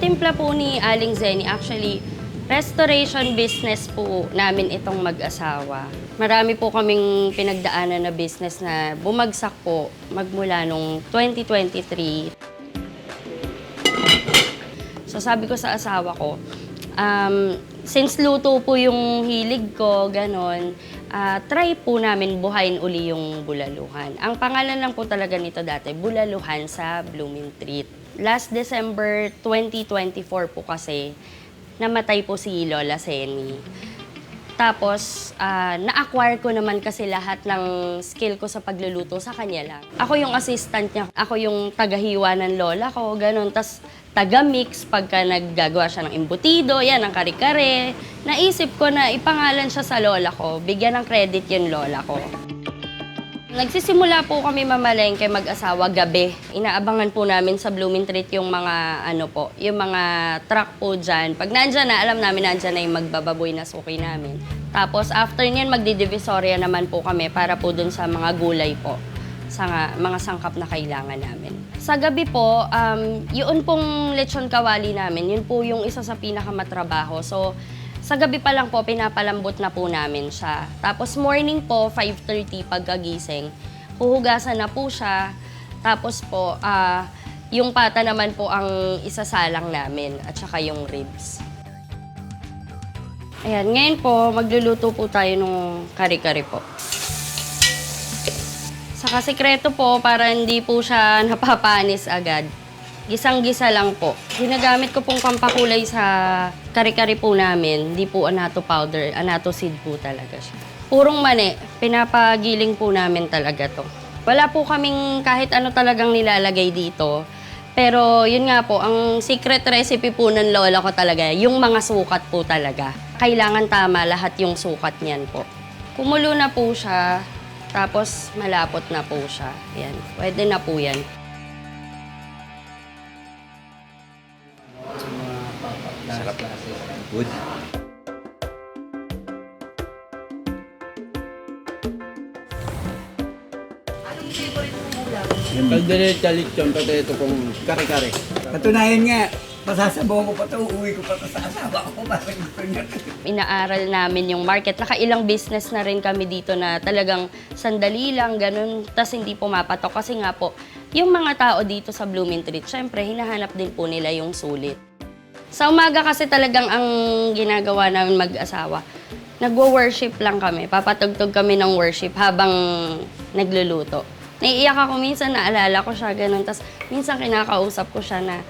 timpla po ni Aling Zenny, actually, restoration business po namin itong mag-asawa. Marami po kaming pinagdaanan na business na bumagsak po magmula nung 2023. So sabi ko sa asawa ko, since luto po yung hilig ko, ganon, try po namin buhayin uli yung bulaluhan. Ang pangalan lang po talaga nito dati, Bulaluhan sa Blooming Treat. Last December 2024 po kasi, namatay po si Lola Zenny. Tapos, na-acquire ko naman kasi lahat ng skill ko sa pagluluto sa kanya lang. Ako yung assistant niya, ako yung tagahiwa ng lola ko, ganun. Tapos, taga-mix pagka naggagawa siya ng embutido, yan, ng kare-kare. Naisip ko na ipangalan siya sa lola ko, bigyan ng credit yung lola ko. Nagsisimula po kami mamalengke mag-asawa gabi. Inaabangan po namin sa Blooming Treat yung mga yung mga truck po dyan. Pag nandyan na, alam namin nandyan na yung magbababoy na suki namin. Tapos after nyan, magdidivisorya naman po kami para po dun sa mga gulay po. Sa mga sangkap na kailangan namin. Sa gabi po, yun pong lechon kawali namin, yun po yung isa sa pinakamatrabaho. So, sa gabi pa lang po, pinapalambot na po namin siya. Tapos morning po, 5:30 pagkagising, huhugasan na po siya. Tapos po, yung pata naman po ang isasalang namin at saka yung ribs. Ayan, ngayon po, magluluto po tayo ng kare-kare po. Saka sikreto po, para hindi po siya napapanis agad. Gisang-gisa lang po. Ginagamit ko pong pampakulay sa kare-kare po namin, hindi po annatto powder, annatto seed po talaga siya. Purong mani, pinapagiling po namin talaga to. Wala po kaming kahit ano talagang nilalagay dito. Pero yun nga po, ang secret recipe po ng lola ko talaga, yung mga sukat po talaga. Kailangan tama lahat yung sukat niyan po. Kumulo na po siya, tapos malapot na po siya. Yan, pwede na po yan. Sarap. Good. Kaldereta lechon, pati ito pong kare-kare. Katunayan nga, masasabaw ko pa ito, uuwi ko pa ito sa asawa ko. Bakit gusto niya? Inaaral namin yung market. Nakailang business na rin kami dito na talagang sandali lang, ganun, tas hindi pumapatok. Kasi nga po, yung mga tao dito sa Blooming Treat, syempre, hinahanap din po nila yung sulit. Sa umaga kasi talagang ang ginagawa namin mag-asawa, nagwo-worship lang kami. Papatugtog kami ng worship habang nagluluto. Naiiyak ako minsan, naalala ko siya, ganun. Tapos minsan kinakausap ko siya na,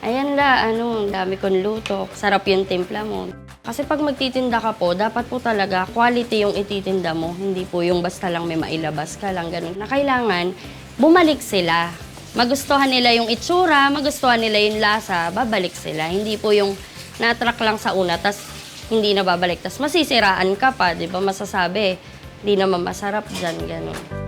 ayan la, ang dami kong luto, sarap yung timpla mo. Kasi pag magtitinda ka po, dapat po talaga quality yung ititinda mo. Hindi po yung basta lang may mailabas ka lang, ganun. Na kailangan, bumalik sila. Magustuhan nila yung itsura, magustuhan nila yung lasa, babalik sila. Hindi po yung na-attract lang sa una, tas hindi na babalik. Tas masisiraan ka pa, di ba? Masasabi, hindi naman masarap dyan, gano'n.